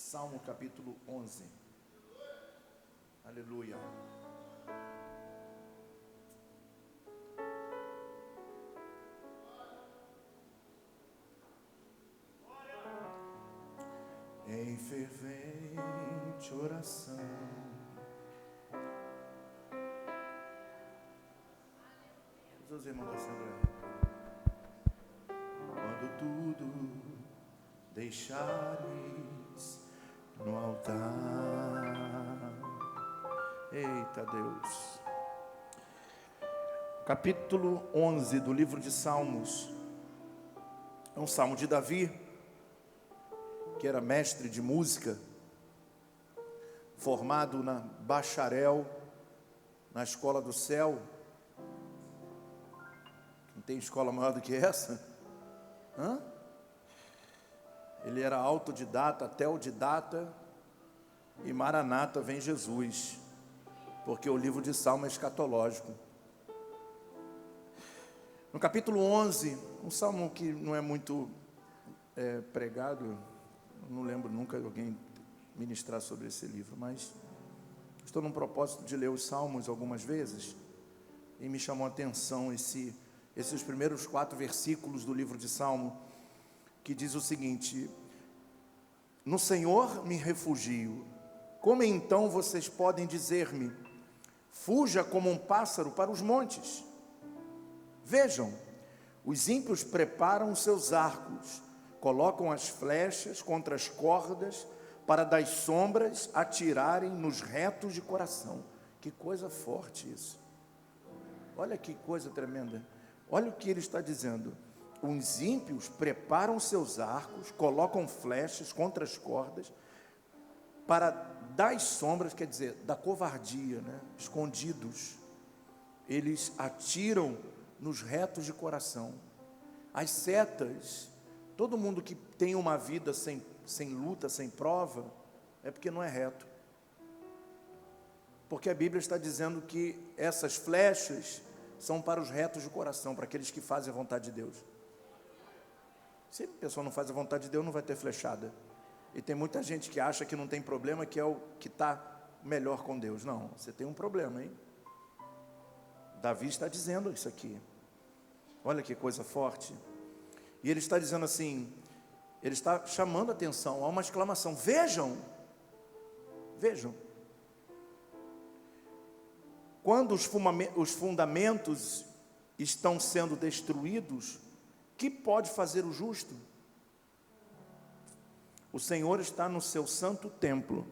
Salmo capítulo 11. Aleluia. Em fervente oração, os irmãos da Assembleia, quando tudo deixares no altar. Eita Deus. Capítulo 11 do livro de Salmos. É um salmo de Davi, que era mestre de música, formado na bacharel, na escola do céu. Não tem escola maior do que essa? Ele era autodidata, teodidata, e Maranata vem Jesus, porque o livro de Salmo é escatológico. No capítulo 11, um salmo que não é muito pregado, não lembro nunca de alguém ministrar sobre esse livro, mas estou num propósito de ler os salmos algumas vezes, e me chamou a atenção esses primeiros 4 versículos do livro de Salmo, que diz o seguinte: no Senhor me refugio. Como então vocês podem dizer-me, fuja como um pássaro para os montes? Vejam, os ímpios preparam seus arcos, colocam as flechas contra as cordas, para das sombras atirarem nos retos de coração. Que coisa forte isso. Olha que coisa tremenda. Olha o que ele está dizendo. Os ímpios preparam seus arcos, colocam flechas contra as cordas, para das sombras, quer dizer, da covardia, escondidos, eles atiram nos retos de coração. As setas, todo mundo que tem uma vida sem luta, sem prova, é porque não é reto. Porque a Bíblia está dizendo que essas flechas são para os retos de coração, para aqueles que fazem a vontade de Deus. Se a pessoa não faz a vontade de Deus, não vai ter flechada. E tem muita gente que acha que não tem problema, que é o que está melhor com Deus. Não, você tem um problema, hein? Davi está dizendo isso aqui. Olha que coisa forte. E ele está dizendo assim, ele está chamando a atenção, há uma exclamação: vejam, vejam. Quando os fundamentos estão sendo destruídos, que pode fazer o justo? O Senhor está no seu santo templo,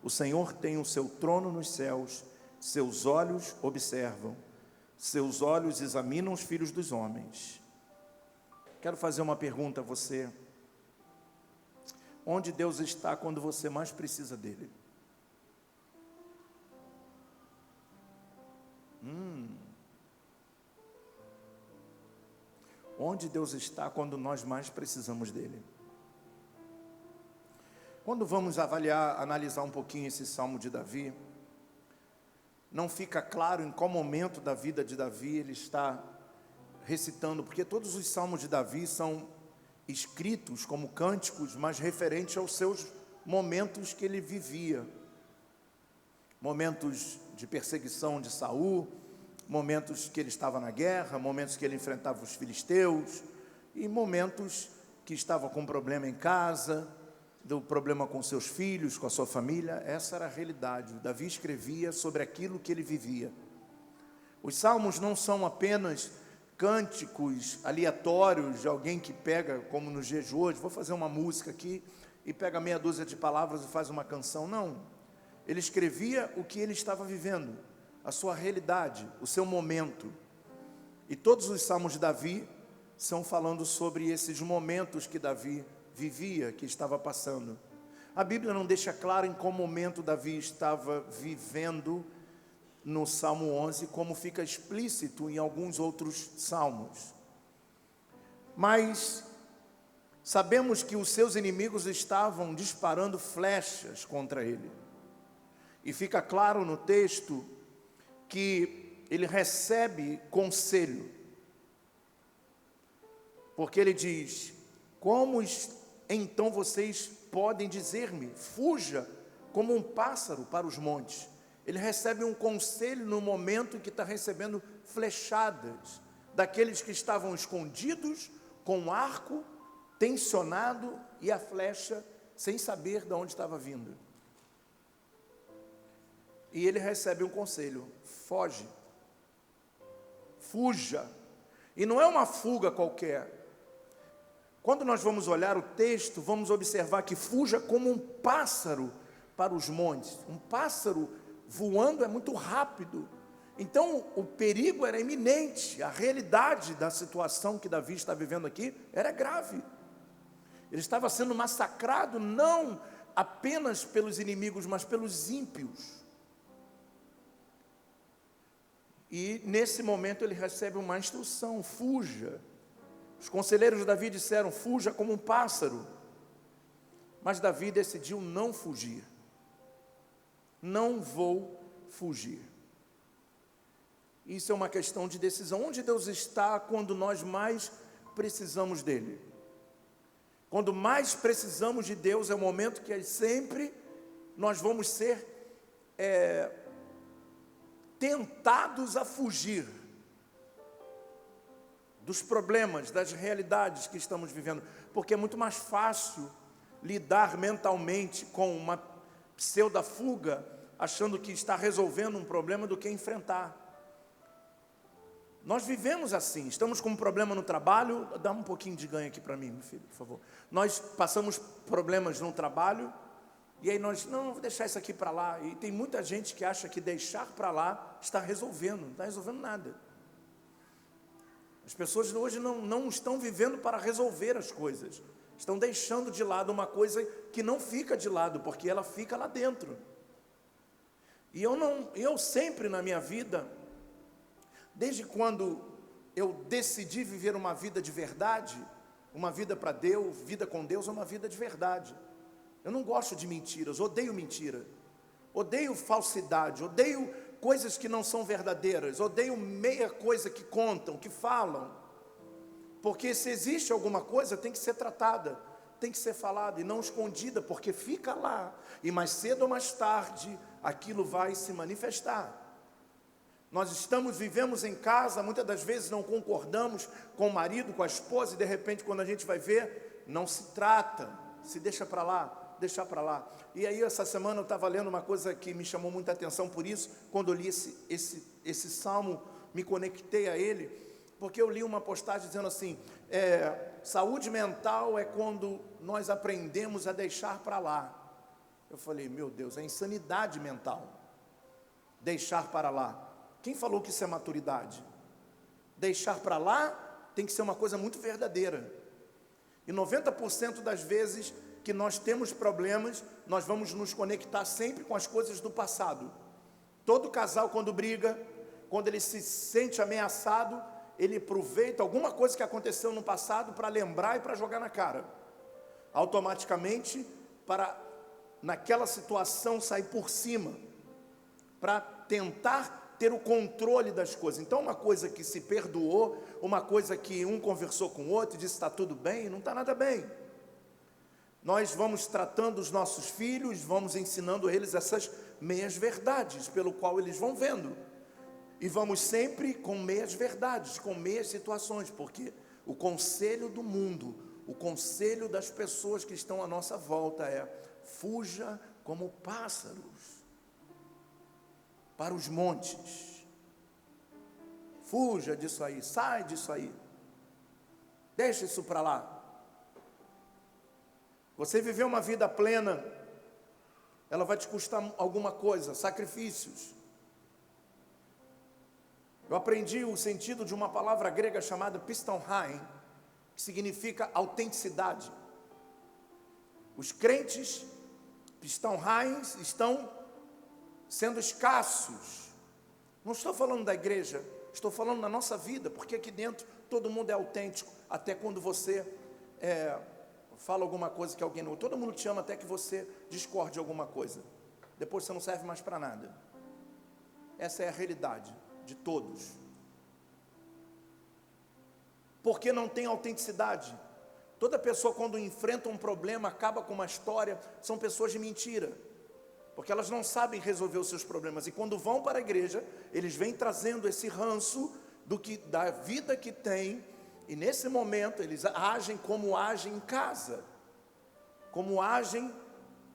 o Senhor tem o seu trono nos céus, seus olhos observam, seus olhos examinam os filhos dos homens. Quero fazer uma pergunta a você: onde Deus está quando você mais precisa dele? Onde Deus está quando nós mais precisamos dele? Quando vamos analisar um pouquinho esse salmo de Davi, não fica claro em qual momento da vida de Davi ele está recitando, porque todos os salmos de Davi são escritos como cânticos, mas referentes aos seus momentos que ele vivia. Momentos de perseguição de Saul, momentos que ele estava na guerra, momentos que ele enfrentava os filisteus, e momentos que estava com problema em casa, do problema com seus filhos, com a sua família. Essa era a realidade. Davi escrevia sobre aquilo que ele vivia. Os salmos não são apenas cânticos aleatórios de alguém que pega, como nos dias de hoje, vou fazer uma música aqui, e pega meia dúzia de palavras e faz uma canção. Não. Ele escrevia o que ele estava vivendo, a sua realidade, o seu momento. E todos os salmos de Davi são falando sobre esses momentos que Davi vivia, que estava passando. A Bíblia não deixa claro em qual momento Davi estava vivendo no Salmo 11, como fica explícito em alguns outros salmos. Mas sabemos que os seus inimigos estavam disparando flechas contra ele. E fica claro no texto que ele recebe conselho, porque ele diz: como então vocês podem dizer-me: fuja como um pássaro para os montes. Ele recebe um conselho no momento em que está recebendo flechadas daqueles que estavam escondidos com um arco tensionado e a flecha sem saber de onde estava vindo. E ele recebe um conselho: foge, fuja. E não é uma fuga qualquer. Quando nós vamos olhar o texto, vamos observar que fuja como um pássaro para os montes. Um pássaro voando é muito rápido. Então o perigo era iminente. A realidade da situação que Davi está vivendo aqui era grave. Ele estava sendo massacrado não apenas pelos inimigos, mas pelos ímpios. E nesse momento ele recebe uma instrução: fuja. Os conselheiros de Davi disseram: fuja como um pássaro. Mas Davi decidiu não fugir. Não vou fugir. Isso é uma questão de decisão. Onde Deus está quando nós mais precisamos dele? Quando mais precisamos de Deus é o momento que sempre nós vamos ser tentados a fugir dos problemas, das realidades que estamos vivendo, porque é muito mais fácil lidar mentalmente com uma pseudo-fuga, achando que está resolvendo um problema, do que enfrentar. Nós vivemos assim, estamos com um problema no trabalho. Dá um pouquinho de ganho aqui para mim, meu filho, por favor. Nós passamos problemas no trabalho, e aí nós, não, vou deixar isso aqui para lá. E tem muita gente que acha que deixar para lá está resolvendo, não está resolvendo nada. As pessoas hoje não estão vivendo para resolver as coisas, estão deixando de lado uma coisa que não fica de lado, porque ela fica lá dentro. E eu sempre na minha vida, desde quando eu decidi viver uma vida de verdade, uma vida para Deus, vida com Deus, é uma vida de verdade. Eu não gosto de mentiras, odeio mentira, odeio falsidade, odeio coisas que não são verdadeiras, odeio meia coisa que contam, que falam. Porque se existe alguma coisa, tem que ser tratada, tem que ser falada e não escondida, porque fica lá, e mais cedo ou mais tarde aquilo vai se manifestar. Nós vivemos em casa, muitas das vezes não concordamos com o marido, com a esposa, e de repente quando a gente vai ver, não se trata, se deixa para lá, deixar para lá. E aí essa semana eu estava lendo uma coisa que me chamou muita atenção, por isso, quando eu li esse salmo, me conectei a ele, porque eu li uma postagem dizendo assim, saúde mental é quando nós aprendemos a deixar para lá. Eu falei, meu Deus, é insanidade mental, deixar para lá. Quem falou que isso é maturidade? Deixar para lá tem que ser uma coisa muito verdadeira. E 90% das vezes que nós temos problemas, nós vamos nos conectar sempre com as coisas do passado. Todo casal, quando briga, quando ele se sente ameaçado, ele aproveita alguma coisa que aconteceu no passado para lembrar e para jogar na cara. Automaticamente, para naquela situação sair por cima, para tentar ter o controle das coisas. Então uma coisa que se perdoou, uma coisa que um conversou com o outro e disse está tudo bem, não está nada bem. Nós vamos tratando os nossos filhos, vamos ensinando eles essas meias verdades, pelo qual eles vão vendo. E vamos sempre com meias verdades, com meias situações, porque o conselho do mundo, o conselho das pessoas que estão à nossa volta é: fuja como pássaros para os montes. Fuja disso aí, sai disso aí, deixa isso para lá. Você viver uma vida plena, ela vai te custar alguma coisa, sacrifícios. Eu aprendi o sentido de uma palavra grega chamada pistonheim, que significa autenticidade. Os crentes pistonheim estão sendo escassos. Não estou falando da igreja, estou falando da nossa vida, porque aqui dentro todo mundo é autêntico, até quando você fala alguma coisa que alguém não... Todo mundo te ama até que você discorde de alguma coisa. Depois você não serve mais para nada. Essa é a realidade de todos. Porque não tem autenticidade. Toda pessoa, quando enfrenta um problema, acaba com uma história, são pessoas de mentira, porque elas não sabem resolver os seus problemas, e quando vão para a igreja, eles vêm trazendo esse ranço da vida que tem, e nesse momento eles agem como agem em casa, como agem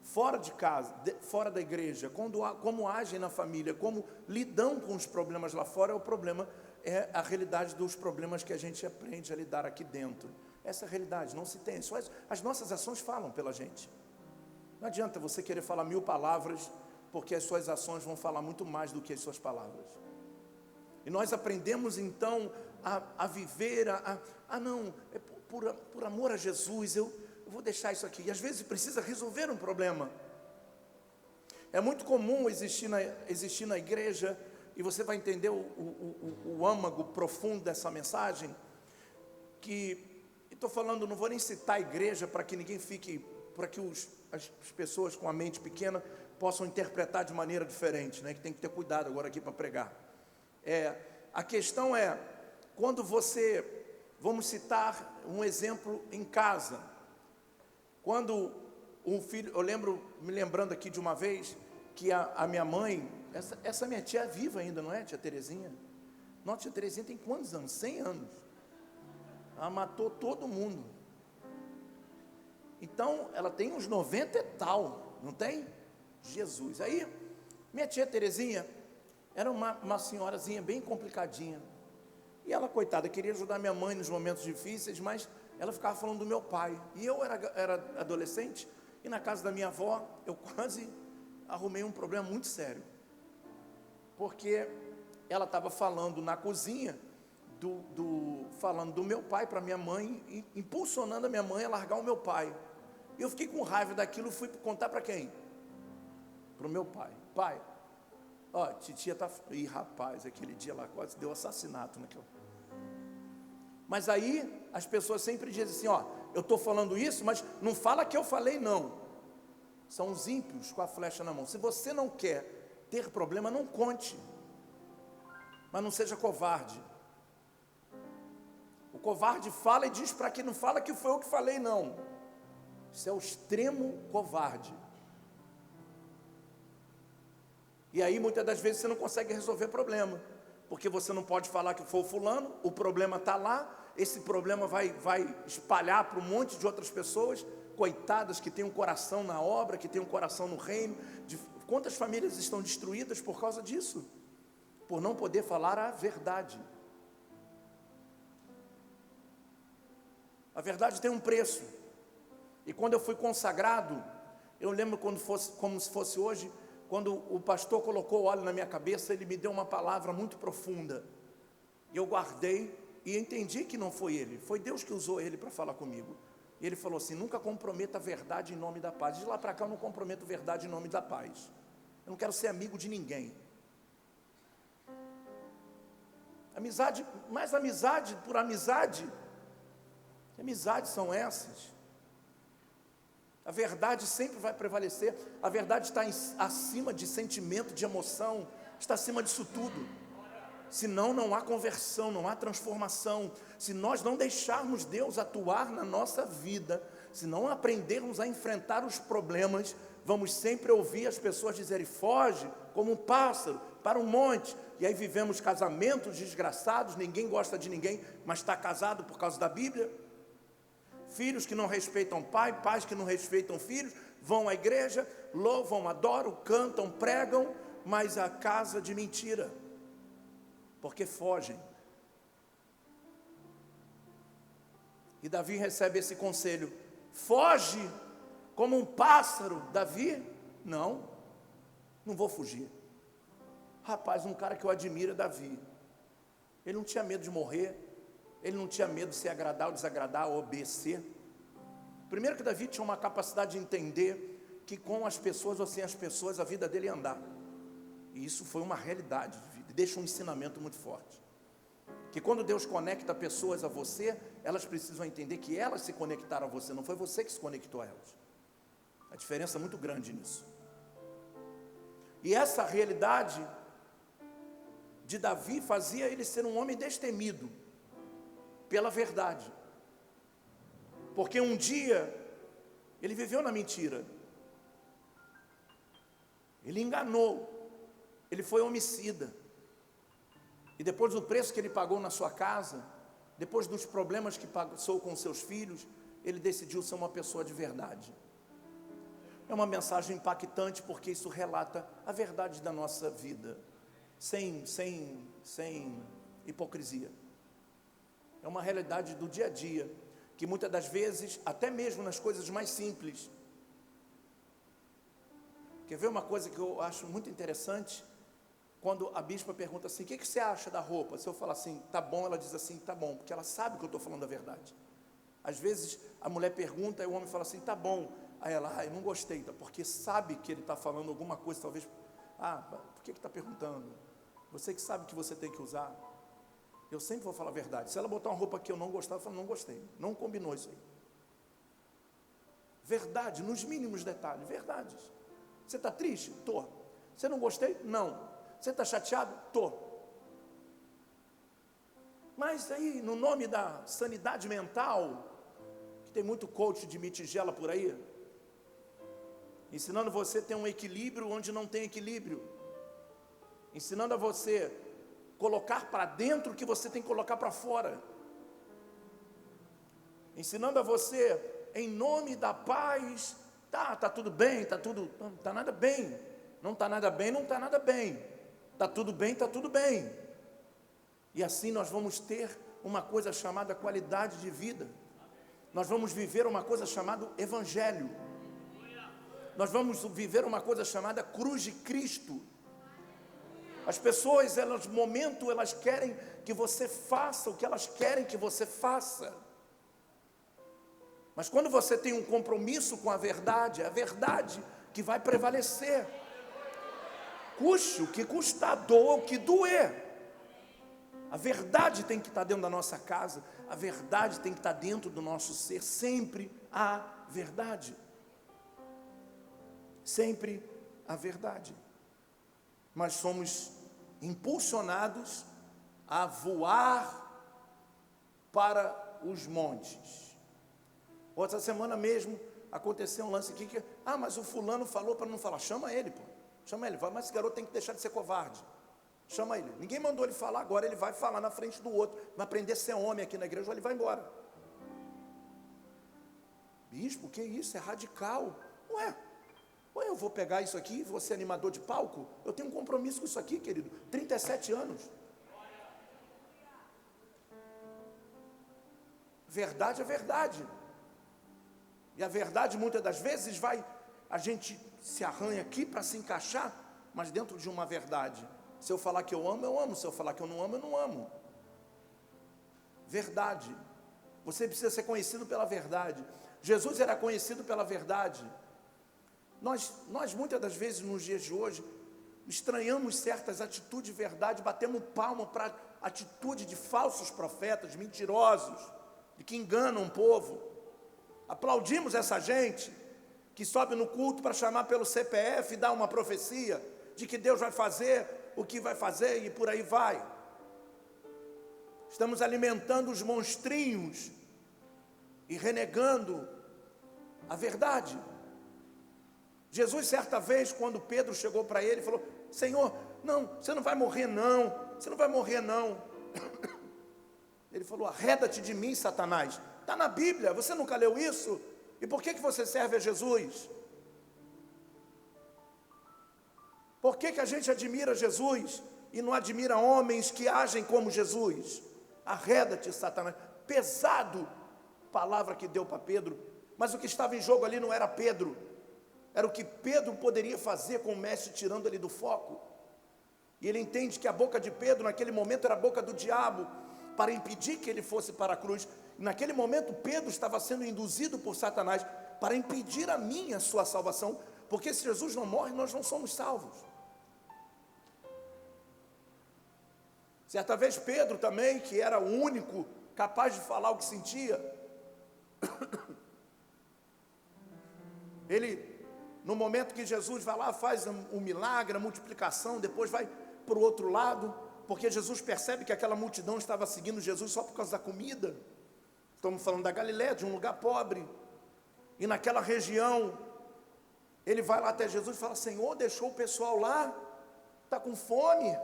fora de casa, fora da igreja, como agem na família, como lidam com os problemas lá fora. O problema é a realidade dos problemas que a gente aprende a lidar aqui dentro. Essa é a realidade, não se tem. As nossas ações falam pela gente. Não adianta você querer falar 1000 palavras, porque as suas ações vão falar muito mais do que as suas palavras. E nós aprendemos então a viver, não, é por amor a Jesus, eu vou deixar isso aqui. E às vezes precisa resolver um problema. É muito comum existir na igreja, e você vai entender o âmago profundo dessa mensagem, estou falando, não vou nem citar a igreja para que ninguém fique, para que as pessoas com a mente pequena possam interpretar de maneira diferente, né? Que tem que ter cuidado agora aqui para pregar. A questão é, quando vamos citar um exemplo em casa, quando um filho, me lembrando aqui de uma vez, que a minha mãe, essa minha tia é viva ainda, não é, tia Terezinha? Nossa, tia Terezinha tem quantos anos? 100 anos. Ela matou todo mundo. Então, ela tem uns 90 e tal, não tem? Jesus. Aí, minha tia Terezinha era uma senhorazinha bem complicadinha. E ela, coitada, queria ajudar minha mãe nos momentos difíceis, mas ela ficava falando do meu pai. E eu era adolescente, e na casa da minha avó, eu quase arrumei um problema muito sério. Porque ela estava falando na cozinha, falando do meu pai para minha mãe, impulsionando a minha mãe a largar o meu pai. E eu fiquei com raiva daquilo, fui contar para quem? Para o meu pai. Pai, ó, titia tá... Ih, rapaz, aquele dia lá quase deu assassinato naquele... Mas aí, as pessoas sempre dizem assim, ó, eu estou falando isso, mas não fala que eu falei não. São os ímpios com a flecha na mão. Se você não quer ter problema, não conte. Mas não seja covarde. O covarde fala e diz para quem não fala que foi eu que falei não. Isso é o extremo covarde. E aí muitas das vezes você não consegue resolver problema, porque você não pode falar que foi o fulano, o problema está lá, esse problema vai espalhar para um monte de outras pessoas, coitadas, que têm um coração na obra, que têm um coração no reino. Quantas famílias estão destruídas por causa disso? Por não poder falar a verdade. A verdade tem um preço. E quando eu fui consagrado, eu lembro como se fosse hoje, quando o pastor colocou óleo na minha cabeça, ele me deu uma palavra muito profunda. E eu guardei e entendi que não foi ele, foi Deus que usou ele para falar comigo. E ele falou assim, nunca comprometa a verdade em nome da paz. De lá para cá eu não comprometo verdade em nome da paz. Eu não quero ser amigo de ninguém. Amizade, mais amizade por amizade. Que amizades são essas? A verdade sempre vai prevalecer. A verdade está acima de sentimento, de emoção. Está acima disso tudo. Senão não há conversão, não há transformação. Se nós não deixarmos Deus atuar na nossa vida, se não aprendermos a enfrentar os problemas, vamos sempre ouvir as pessoas dizerem, foge como um pássaro para um monte. E aí vivemos casamentos desgraçados, ninguém gosta de ninguém, mas está casado por causa da Bíblia. Filhos que não respeitam pai, pais que não respeitam filhos, vão à igreja, louvam, adoram, cantam, pregam, mas a casa de mentira, porque fogem. E Davi recebe esse conselho, foge como um pássaro. Davi, não vou fugir. Rapaz, um cara que eu admiro é Davi. Ele não tinha medo de morrer. Ele não tinha medo de se agradar ou desagradar, ou obedecer. Primeiro que Davi tinha uma capacidade de entender que com as pessoas ou sem as pessoas a vida dele ia andar. E isso foi uma realidade de vida. Deixa um ensinamento muito forte. Que quando Deus conecta pessoas a você, elas precisam entender que elas se conectaram a você, não foi você que se conectou a elas. A diferença é muito grande nisso. E essa realidade de Davi fazia ele ser um homem destemido pela verdade. Porque um dia ele viveu na mentira. Ele enganou. Ele foi homicida. E depois do preço que ele pagou na sua casa, depois dos problemas que passou com seus filhos, ele decidiu ser uma pessoa de verdade. É uma mensagem impactante porque isso relata a verdade da nossa vida, sem hipocrisia. É uma realidade do dia a dia, que muitas das vezes, até mesmo nas coisas mais simples. Quer ver uma coisa que eu acho muito interessante? Quando a bispa pergunta assim, o que você acha da roupa? Se eu falar assim, tá bom, ela diz assim, tá bom, porque ela sabe que eu estou falando a verdade. Às vezes a mulher pergunta e o homem fala assim, tá bom. Aí ela, eu não gostei, porque sabe que ele está falando alguma coisa, talvez, por que está perguntando? Você que sabe que você tem que usar. Eu sempre vou falar a verdade. Se ela botar uma roupa que eu não gostava, eu falo, não gostei, não combinou isso aí. Verdade, nos mínimos detalhes, verdades. Você está triste? Tô. Você não gostei? Não. Você está chateado? Tô. Mas aí, no nome da sanidade mental, que tem muito coach de mitigela por aí, ensinando você a ter um equilíbrio onde não tem equilíbrio, ensinando a você colocar para dentro o que você tem que colocar para fora, ensinando a você, em nome da paz, tá tudo bem, não está nada bem, não está nada bem, não está nada bem, está tudo bem, está tudo bem, e assim nós vamos ter uma coisa chamada qualidade de vida, nós vamos viver uma coisa chamada Evangelho, nós vamos viver uma coisa chamada cruz de Cristo. As pessoas, elas querem que você faça o que elas querem que você faça. Mas quando você tem um compromisso com a verdade, é a verdade que vai prevalecer. Custe o que custar, doa o que doer. A verdade tem que estar dentro da nossa casa, a verdade tem que estar dentro do nosso ser, sempre a verdade. Sempre a verdade. Mas somos impulsionados a voar para os montes. Outra semana mesmo aconteceu um lance aqui que, mas o fulano falou para não falar. Chama ele, pô. Chama ele, mas esse garoto tem que deixar de ser covarde. Chama ele. Ninguém mandou ele falar, agora ele vai falar na frente do outro. Vai aprender a ser homem aqui na igreja, ou ele vai embora. Bispo, que isso? É radical. Ué, eu vou pegar isso aqui, vou ser animador de palco? Eu tenho um compromisso com isso aqui, querido. 37 anos. Verdade é verdade. E a verdade, muitas das vezes, a gente se arranha aqui para se encaixar, mas dentro de uma verdade. Se eu falar que eu amo, eu amo. Se eu falar que eu não amo, eu não amo. Verdade. Você precisa ser conhecido pela verdade. Jesus era conhecido pela verdade. Nós muitas das vezes, nos dias de hoje, estranhamos certas atitudes de verdade, batemos palma para atitude de falsos profetas, mentirosos, de que enganam o povo. Aplaudimos essa gente que sobe no culto para chamar pelo CPF e dar uma profecia de que Deus vai fazer o que vai fazer e por aí vai. Estamos alimentando os monstrinhos e renegando a verdade. Jesus, certa vez, quando Pedro chegou para ele, falou: Senhor, não, você não vai morrer não, você não vai morrer não. Ele falou: arreda-te de mim, Satanás. Está na Bíblia, você nunca leu isso? E por que você serve a Jesus? Por que a gente admira Jesus e não admira homens que agem como Jesus? Arreda-te, Satanás. Pesado, palavra que deu para Pedro. Mas o que estava em jogo ali não era Pedro, era o que Pedro poderia fazer com o mestre tirando ele do foco. E ele entende que a boca de Pedro naquele momento era a boca do diabo, para impedir que ele fosse para a cruz. E naquele momento Pedro estava sendo induzido por Satanás para impedir a sua salvação, porque se Jesus não morre, nós não somos salvos. Certa vez Pedro também, que era o único capaz de falar o que sentia, ele, no momento que Jesus vai lá, faz um milagre, a multiplicação, depois vai para o outro lado, porque Jesus percebe que aquela multidão estava seguindo Jesus só por causa da comida. Estamos falando da Galiléia, de um lugar pobre. E naquela região, ele vai lá até Jesus e fala: Senhor, deixou o pessoal lá, está com fome.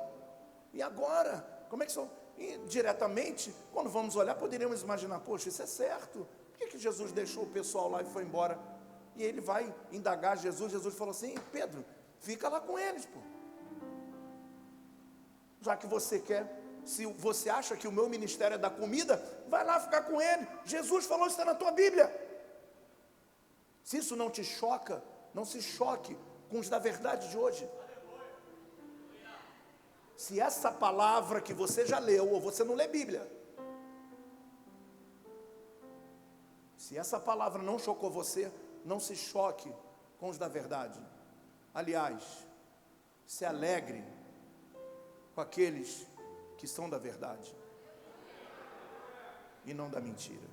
E agora? Como é que são? E diretamente, quando vamos olhar, poderíamos imaginar: poxa, isso é certo. Por que Jesus deixou o pessoal lá e foi embora? E ele vai indagar Jesus. Jesus falou assim: Pedro, fica lá com eles, pô. Já que você quer, se você acha que o meu ministério é da comida, vai lá ficar com ele. Jesus falou, isso está na tua Bíblia. Se isso não te choca, não se choque com os da verdade de hoje. Se essa palavra que você já leu, ou você não lê Bíblia, se essa palavra não chocou você, não se choque com os da verdade. Aliás, se alegre com aqueles que são da verdade, e não da mentira,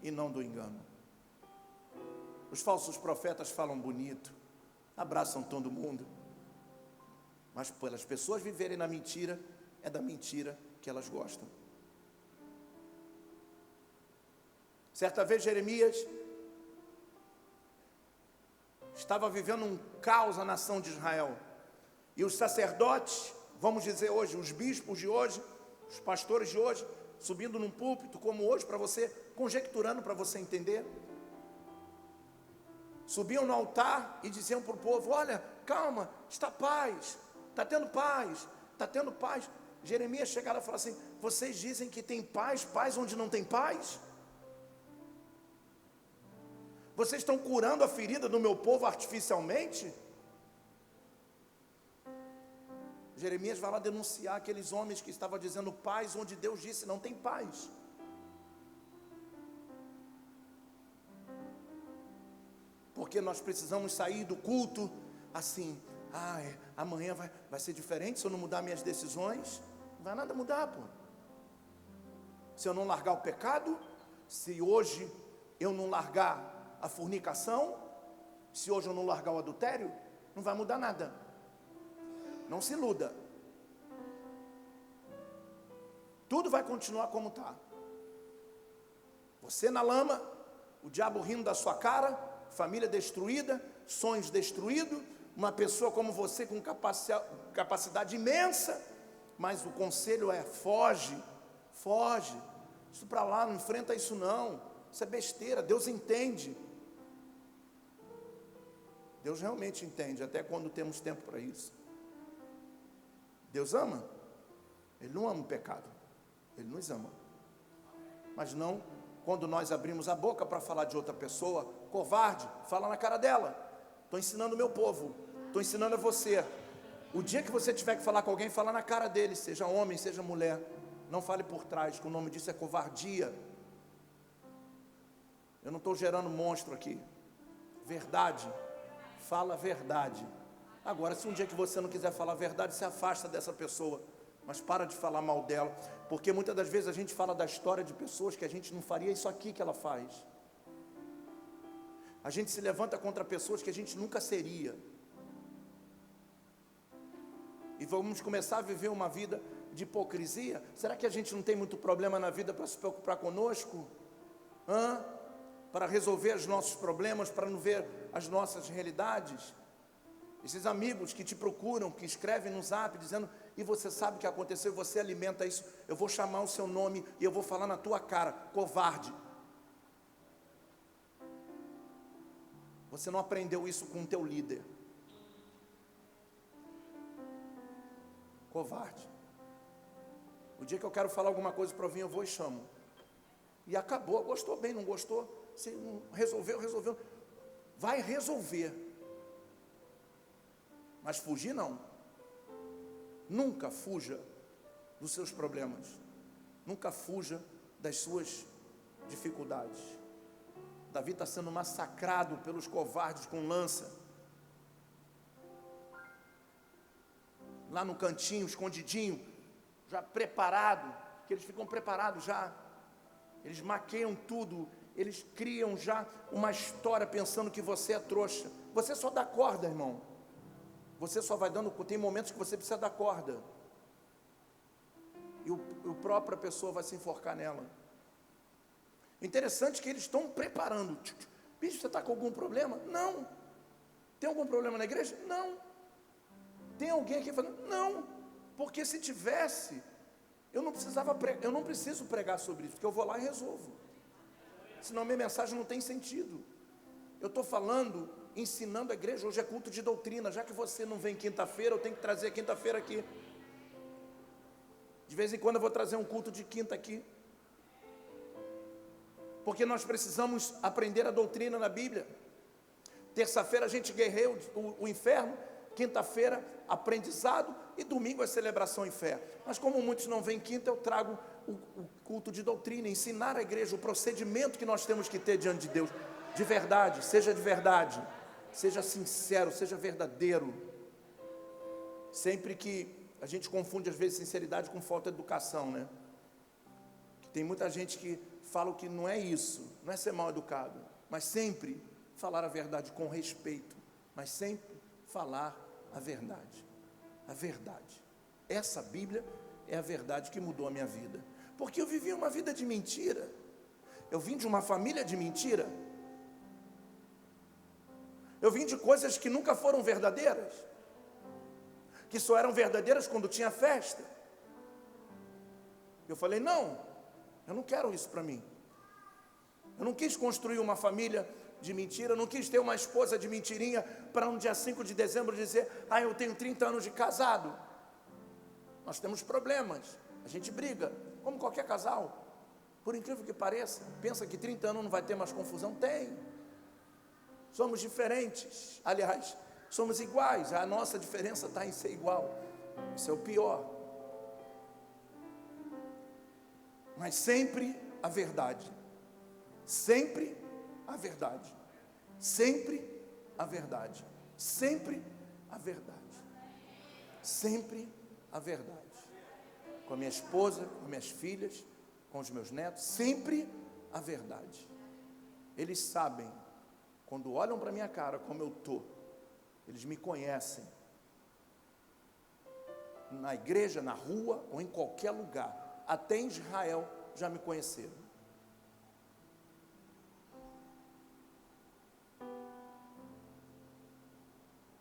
e não do engano. Os falsos profetas falam bonito, abraçam todo mundo, mas pelas pessoas viverem na mentira, é da mentira que elas gostam. Certa vez Jeremias estava vivendo um caos na nação de Israel, e os sacerdotes, vamos dizer hoje, os bispos de hoje, os pastores de hoje, subindo num púlpito como hoje, para você, conjecturando para você entender, subiam no altar e diziam para o povo: olha, calma, está paz, está tendo paz, está tendo paz. Jeremias chegava e falava assim: vocês dizem que tem paz, paz onde não tem paz? Vocês estão curando a ferida do meu povo artificialmente? Jeremias vai lá denunciar aqueles homens que estavam dizendo paz onde Deus disse não tem paz. Porque nós precisamos sair do culto assim: amanhã vai ser diferente se eu não mudar minhas decisões. Não vai nada mudar, pô. Se eu não largar o pecado, se hoje eu não largar a fornicação, se hoje eu não largar o adultério, não vai mudar nada. Não se iluda. Tudo vai continuar como está. Você na lama, o diabo rindo da sua cara, família destruída, sonhos destruídos, uma pessoa como você com capacidade imensa, mas o conselho é: foge, isso para lá, não enfrenta isso não, isso é besteira. Deus entende. Deus realmente entende, até quando temos tempo para isso. Deus ama, Ele não ama o pecado, Ele nos ama, mas não quando nós abrimos a boca para falar de outra pessoa. Covarde, fala na cara dela. Estou ensinando o meu povo, estou ensinando a você. O dia que você tiver que falar com alguém, fala na cara dele, seja homem, seja mulher. Não fale por trás, que o nome disso é covardia. Eu não estou gerando monstro aqui. Verdade, fala a verdade. Agora, se um dia que você não quiser falar a verdade, se afasta dessa pessoa, mas para de falar mal dela, porque muitas das vezes a gente fala da história de pessoas que a gente não faria isso aqui que ela faz. A gente se levanta contra pessoas que a gente nunca seria. E vamos começar a viver uma vida de hipocrisia. Será que a gente não tem muito problema na vida para se preocupar conosco? Para resolver os nossos problemas, para não ver as nossas realidades? Esses amigos que te procuram, que escrevem no zap dizendo: e você sabe o que aconteceu, você alimenta isso, eu vou chamar o seu nome e eu vou falar na tua cara, covarde. Você não aprendeu isso com o teu líder. Covarde. O dia que eu quero falar alguma coisa para vir, eu vou e chamo. E acabou, gostou bem, não gostou, se não resolveu. Vai resolver. Mas fugir não. Nunca fuja dos seus problemas. Nunca fuja das suas dificuldades. Davi está sendo massacrado pelos covardes com lança. Lá no cantinho, escondidinho, já preparado, que eles ficam preparados já. Eles maqueiam tudo, eles criam já uma história pensando que você é trouxa. Você só dá corda, irmão. Você só vai dando, tem momentos que você precisa dar corda. E a própria pessoa vai se enforcar nela. Interessante que eles estão preparando. Bicho, você está com algum problema? Não. Tem algum problema na igreja? Não. Tem alguém aqui falando? Não. Porque se tivesse, eu não preciso pregar sobre isso, porque eu vou lá e resolvo. Senão minha mensagem não tem sentido. Eu estou falando, ensinando a igreja, hoje é culto de doutrina, já que você não vem quinta-feira, eu tenho que trazer quinta-feira aqui. De vez em quando eu vou trazer um culto de quinta aqui. Porque nós precisamos aprender a doutrina na Bíblia. Terça-feira a gente guerreia o inferno, quinta-feira aprendizado e domingo é celebração em fé. Mas como muitos não vêm quinta, eu trago o culto de doutrina, ensinar a igreja o procedimento que nós temos que ter diante de Deus. De verdade, seja sincero, seja verdadeiro. Sempre que a gente confunde às vezes sinceridade com falta de educação, né? Tem muita gente que fala que não é isso, não é ser mal educado, mas sempre falar a verdade com respeito, mas sempre falar a verdade. A verdade. Essa Bíblia é a verdade que mudou a minha vida. Porque eu vivi uma vida de mentira. Eu vim de uma família de mentira. Eu vim de coisas que nunca foram verdadeiras, que só eram verdadeiras quando tinha festa. Eu falei, não, eu não quero isso para mim. Eu não quis construir uma família de mentira, eu não quis ter uma esposa de mentirinha para no dia 5 de dezembro dizer, eu tenho 30 anos de casado. Nós temos problemas, a gente briga, como qualquer casal. Por incrível que pareça, pensa que 30 anos não vai ter mais confusão? Tem. Somos diferentes, aliás, somos iguais, a nossa diferença está em ser igual, isso é o pior. Mas sempre a verdade, sempre a verdade, sempre a verdade, sempre a verdade, sempre a verdade. Com a minha esposa, com minhas filhas, com os meus netos, sempre a verdade. Eles sabem, quando olham para a minha cara como eu estou, eles me conhecem. Na igreja, na rua ou em qualquer lugar. Até em Israel já me conheceram.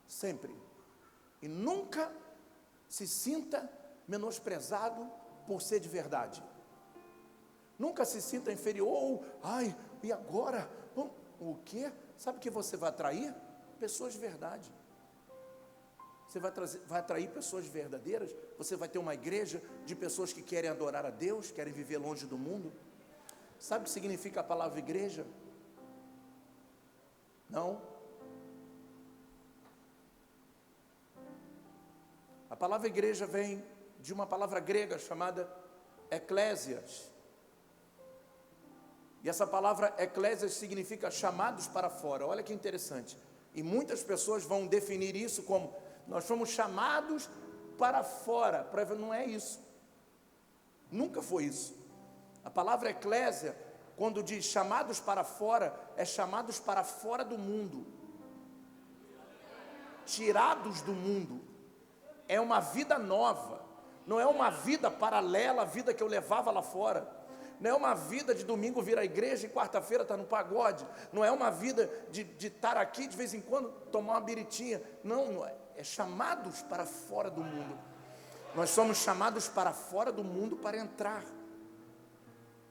Sempre. E nunca se sinta menosprezado por ser de verdade. Nunca se sinta inferior. E agora? O quê? Sabe o que você vai atrair? Pessoas de verdade. Você vai atrair pessoas verdadeiras. Você vai ter uma igreja de pessoas que querem adorar a Deus, querem viver longe do mundo. Sabe o que significa a palavra igreja? Não? A palavra igreja vem de uma palavra grega chamada eclésias. E essa palavra eclésias significa chamados para fora. Olha que interessante. E muitas pessoas vão definir isso como nós fomos chamados para fora. Não é isso. Nunca foi isso. A palavra eclésia, quando diz chamados para fora, é chamados para fora do mundo. Tirados do mundo. É uma vida nova. Não é uma vida paralela à vida que eu levava lá fora. Não é uma vida de domingo vir à igreja e quarta-feira estar no pagode. Não é uma vida de estar aqui de vez em quando tomar uma biritinha. Não, é chamados para fora do mundo. Nós somos chamados para fora do mundo para entrar.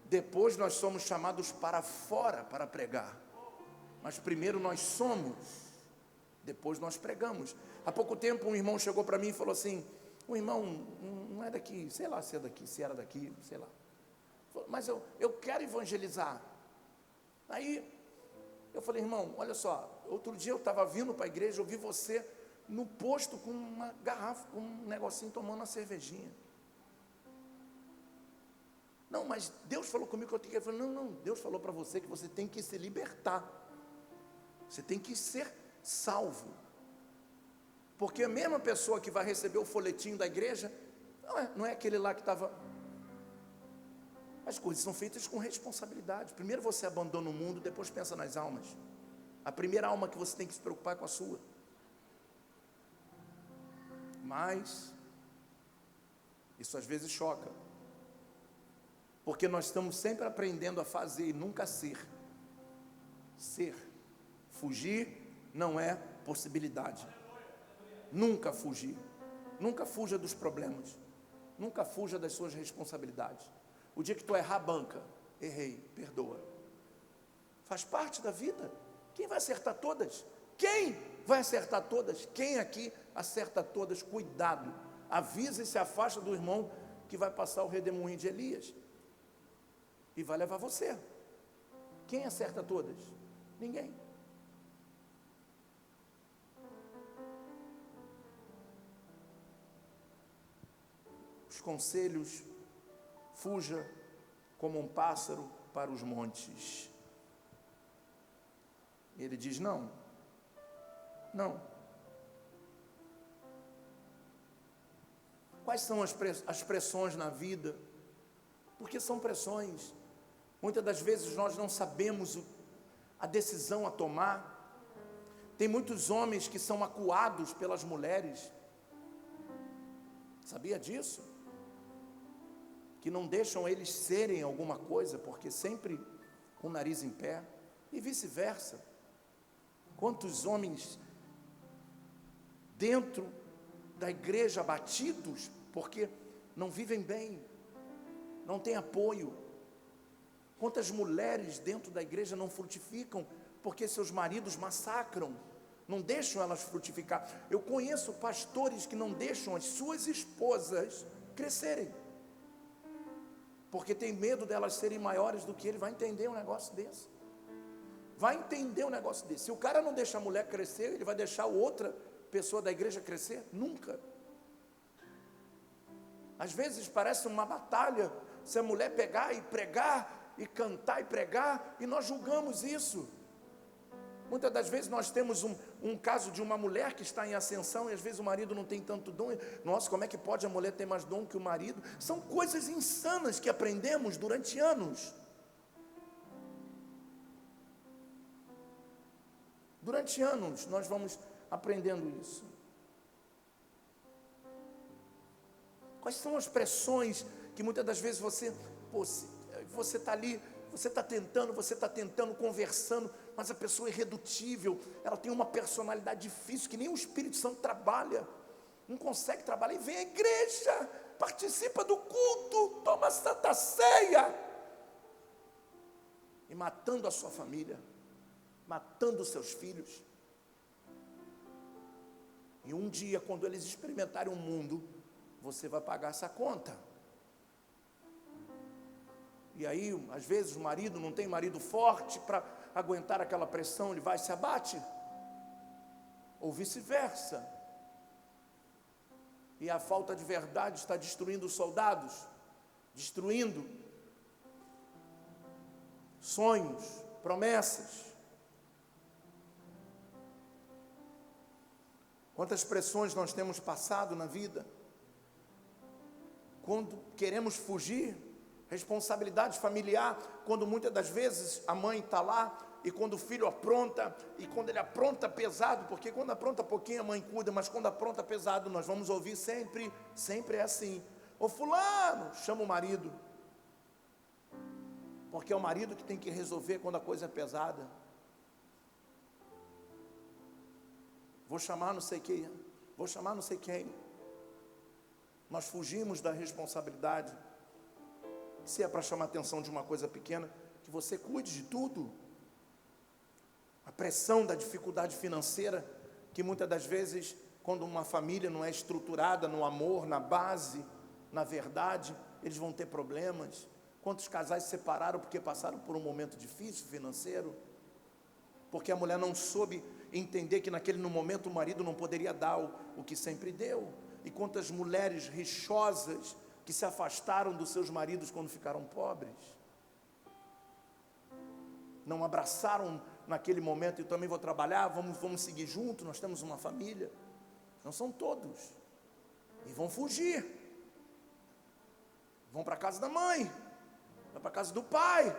Depois nós somos chamados para fora para pregar. Mas primeiro nós somos, depois nós pregamos. Há pouco tempo um irmão chegou para mim e falou assim, o irmão não é daqui, sei lá se é daqui, se era daqui, sei lá. Mas eu quero evangelizar. Aí eu falei, irmão, olha só, outro dia eu estava vindo para a igreja, eu vi você no posto com uma garrafa, com um negocinho tomando uma cervejinha. Não, mas Deus falou comigo que eu tenho que... Eu falei, não, Deus falou para você que você tem que se libertar. Você tem que ser salvo. Porque a mesma pessoa que vai receber o folhetinho da igreja, não é aquele lá que estava... As coisas são feitas com responsabilidade. Primeiro você abandona o mundo, depois pensa nas almas. A primeira alma que você tem que se preocupar é com a sua. Mas isso às vezes choca. Porque nós estamos sempre aprendendo a fazer e nunca a ser. Ser. Fugir não é possibilidade. Nunca fugir. Nunca fuja dos problemas. Nunca fuja das suas responsabilidades. O dia que tu errar, banca. Errei, perdoa. Faz parte da vida. Quem vai acertar todas? Quem vai acertar todas? Quem aqui acerta todas? Cuidado. Avisa e se afasta do irmão que vai passar o redemoinho de Elias. E vai levar você. Quem acerta todas? Ninguém. Os conselhos: fuja como um pássaro para os montes. E ele diz: não, não. Quais são as pressões na vida? Porque são pressões. Muitas das vezes nós não sabemos a decisão a tomar. Tem muitos homens que são acuados pelas mulheres. Sabia disso? Que não deixam eles serem alguma coisa, porque sempre com o nariz em pé, e vice-versa. Quantos homens dentro da igreja abatidos, porque não vivem bem, não têm apoio. Quantas mulheres dentro da igreja não frutificam, porque seus maridos massacram, não deixam elas frutificar. Eu conheço pastores que não deixam as suas esposas crescerem, porque tem medo delas serem maiores do que ele. Vai entender um negócio desse? Vai entender um negócio desse? Se o cara não deixa a mulher crescer, ele vai deixar outra pessoa da igreja crescer? Nunca. Às vezes parece uma batalha, se a mulher pegar e pregar, e cantar e pregar, e nós julgamos isso. Muitas das vezes nós temos um caso de uma mulher que está em ascensão, e às vezes o marido não tem tanto dom. Nossa, como é que pode a mulher ter mais dom que o marido? São coisas insanas que aprendemos durante anos. Durante anos nós vamos aprendendo isso. Quais são as pressões que muitas das vezes você está ali, você está tentando, conversando, mas a pessoa é irredutível, ela tem uma personalidade difícil, que nem o Espírito Santo trabalha, não consegue trabalhar, e vem à igreja, participa do culto, toma a Santa Ceia, e matando a sua família, matando os seus filhos. E um dia, quando eles experimentarem o mundo, você vai pagar essa conta. E aí, às vezes, o marido não tem marido forte para aguentar aquela pressão, ele vai e se abate. Ou vice-versa. E a falta de verdade está destruindo os soldados, destruindo sonhos, promessas. Quantas pressões nós temos passado na vida? Quando queremos fugir, responsabilidade familiar, quando muitas das vezes a mãe está lá, e quando o filho apronta, e quando ele apronta pesado, porque quando apronta pouquinho a mãe cuida, mas quando apronta pesado, nós vamos ouvir sempre é assim: ô fulano, chama o marido, porque é o marido que tem que resolver quando a coisa é pesada. Vou chamar não sei quem, vou chamar não sei quem. Nós fugimos da responsabilidade. Se é para chamar a atenção de uma coisa pequena, que você cuide de tudo. A pressão da dificuldade financeira, que muitas das vezes, quando uma família não é estruturada no amor, na base, na verdade, eles vão ter problemas. Quantos casais se separaram porque passaram por um momento difícil financeiro? Porque a mulher não soube entender que naquele momento o marido não poderia dar o que sempre deu. E quantas mulheres rixosas que se afastaram dos seus maridos quando ficaram pobres, não abraçaram naquele momento: eu também vou trabalhar, vamos seguir juntos, nós temos uma família. Não são todos, e vão fugir, vão para a casa da mãe, vão para a casa do pai,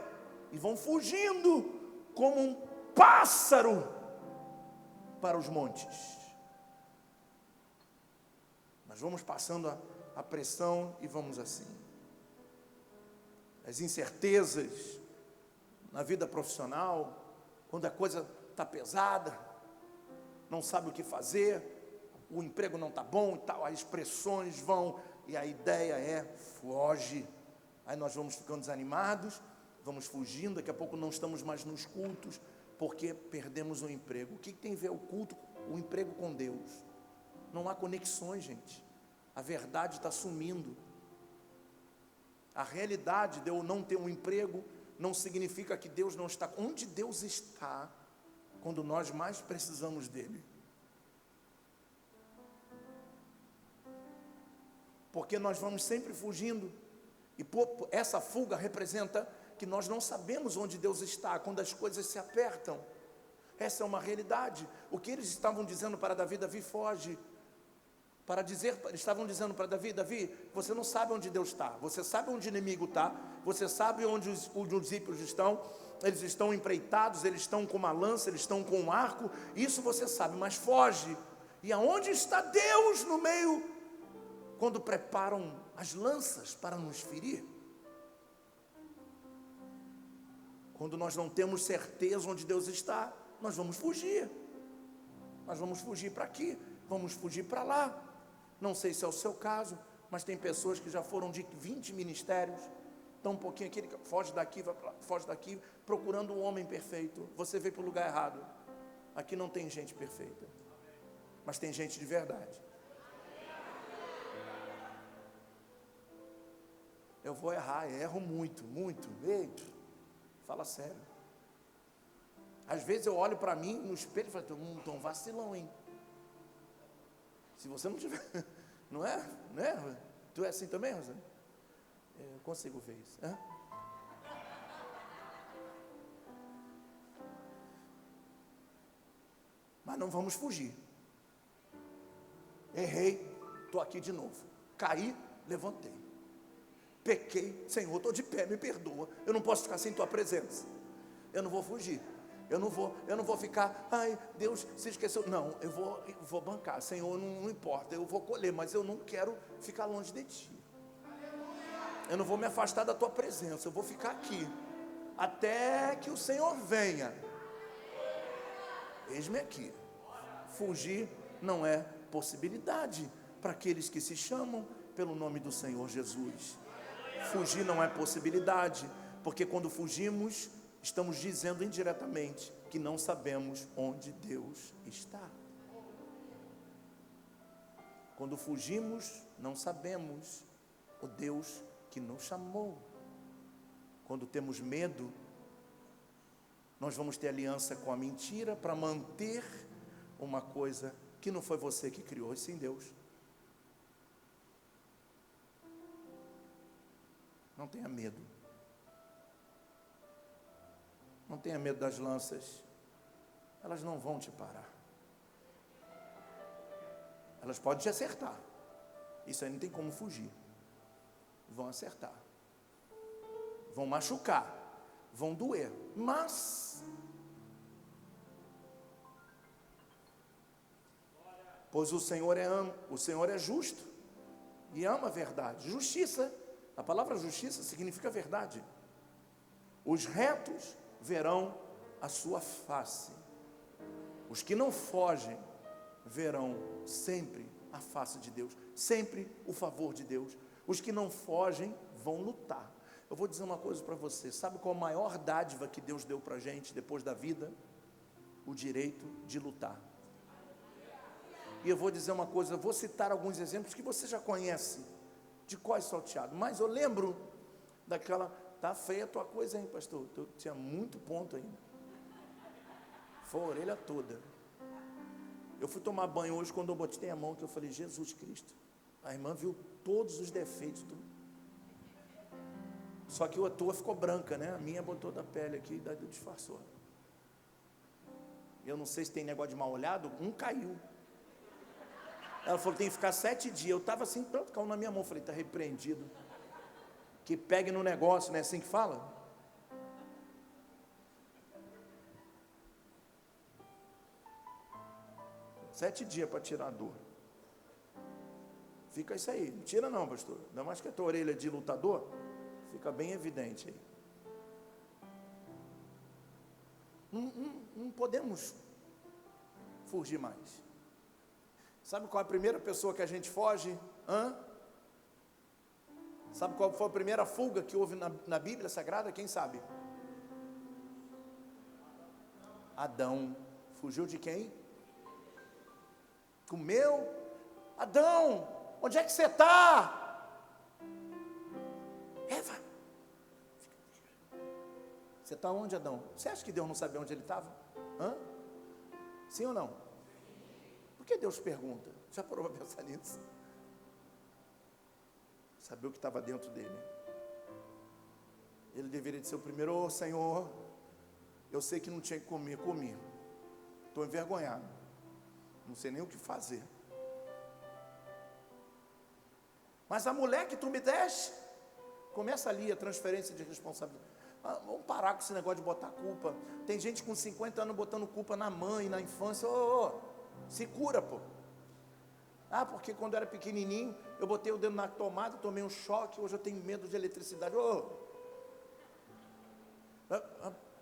e vão fugindo como um pássaro para os montes. Nós vamos passando a pressão e vamos assim. as incertezas na vida profissional, quando a coisa está pesada, não sabe o que fazer, o emprego não está bom e tal, as pressões vão, e a ideia é, foge. Aí nós vamos ficando desanimados, vamos fugindo, daqui a pouco não estamos mais nos cultos, porque perdemos o emprego. O que tem a ver o culto, o emprego com Deus? Não há conexões, gente. A verdade está sumindo. A realidade de eu não ter um emprego não significa que Deus não está. Onde Deus está quando nós mais precisamos dele? Porque nós vamos sempre fugindo, e essa fuga representa que nós não sabemos onde Deus está quando as coisas se apertam. Essa é uma realidade. O que eles estavam dizendo para Davi: Davi, foge. Estavam dizendo para Davi: Davi, você não sabe onde Deus está, você sabe onde o inimigo está, você sabe onde os ímpios estão, eles estão empreitados, eles estão com uma lança, eles estão com um arco, isso você sabe, mas foge. E aonde está Deus no meio, quando preparam as lanças para nos ferir? Quando nós não temos certeza onde Deus está, nós vamos fugir. Nós vamos fugir para aqui, vamos fugir para lá. Não sei se é o seu caso, mas tem pessoas que já foram de 20 ministérios, estão um pouquinho aqui, foge daqui, vai pra lá, foge daqui, procurando um homem perfeito. Você veio para o lugar errado. Aqui não tem gente perfeita, mas tem gente de verdade. Eu vou errar, erro muito, muito. Eita, fala sério. Às vezes eu olho para mim no espelho e falo: tô um vacilão, hein? Se você não tiver, não é? Não é? Tu é assim também, Rosane? Eu consigo ver isso. É? Mas não vamos fugir. Errei, estou aqui de novo. Caí, levantei. Pequei, Senhor, estou de pé, me perdoa. Eu não posso ficar sem tua presença. Eu não vou fugir. Eu não vou ficar, ai, Deus se esqueceu. Não, eu vou bancar. Senhor, não importa, eu vou colher, mas eu não quero ficar longe de ti. Eu não vou me afastar da tua presença, eu vou ficar aqui, até que o Senhor venha. Eis-me aqui. Fugir não é possibilidade para aqueles que se chamam pelo nome do Senhor Jesus. Fugir não é possibilidade, porque quando fugimos, estamos dizendo indiretamente que não sabemos onde Deus está. Quando fugimos, não sabemos o Deus que nos chamou. Quando temos medo, nós vamos ter aliança com a mentira para manter uma coisa que não foi você que criou, e sim Deus. Não tenha medo. Não tenha medo das lanças. Elas não vão te parar. Elas podem te acertar. Isso aí não tem como fugir. Vão acertar. Vão machucar. Vão doer. Mas, pois o Senhor é justo e ama a verdade. Justiça. A palavra justiça significa verdade. Os retos verão a sua face. Os que não fogem verão sempre a face de Deus, sempre o favor de Deus. Os que não fogem vão lutar. Eu vou dizer uma coisa para você: sabe qual a maior dádiva que Deus deu para a gente depois da vida? O direito de lutar. E eu vou dizer uma coisa, vou citar alguns exemplos que você já conhece, de cor salteado, mas eu lembro daquela: tá feia a tua coisa, hein, pastor? Tu tinha muito ponto ainda. Foi a orelha toda. Eu fui tomar banho hoje, quando eu botei a mão, que eu falei: Jesus Cristo. A irmã viu todos os defeitos, tudo. Só que a tua ficou branca, né? A minha botou da pele aqui e daí disfarçou. Eu não sei se tem negócio de mal olhado, um caiu. Ela falou: tem que ficar 7 dias. Eu estava assim, pronto, caiu na minha mão. Eu falei: está repreendido. Que pegue no negócio, não é assim que fala? Sete dias para tirar a dor. Fica isso aí. Não tira não, pastor. Ainda mais que a tua orelha é de lutador. Fica bem evidente aí. Não podemos fugir mais. Sabe qual é a primeira pessoa que a gente foge? Sabe qual foi a primeira fuga que houve na Bíblia Sagrada? Quem sabe? Adão. Fugiu de quem? Comeu? Adão, onde é que você está? Eva. Você está onde, Adão? Você acha que Deus não sabia onde ele estava? Sim ou não? Por que Deus pergunta? Já parou para pensar nisso? Saber o que estava dentro dele. Ele deveria ser o primeiro: Senhor, eu sei que não tinha que comer, comi. Estou envergonhado. Não sei nem o que fazer. Mas a mulher que tu me deste, começa ali a transferência de responsabilidade. Vamos parar com esse negócio de botar culpa. Tem gente com 50 anos botando culpa na mãe, na infância. Se cura, pô. Porque quando eu era pequenininho, eu botei o dedo na tomada, tomei um choque, hoje eu tenho medo de eletricidade.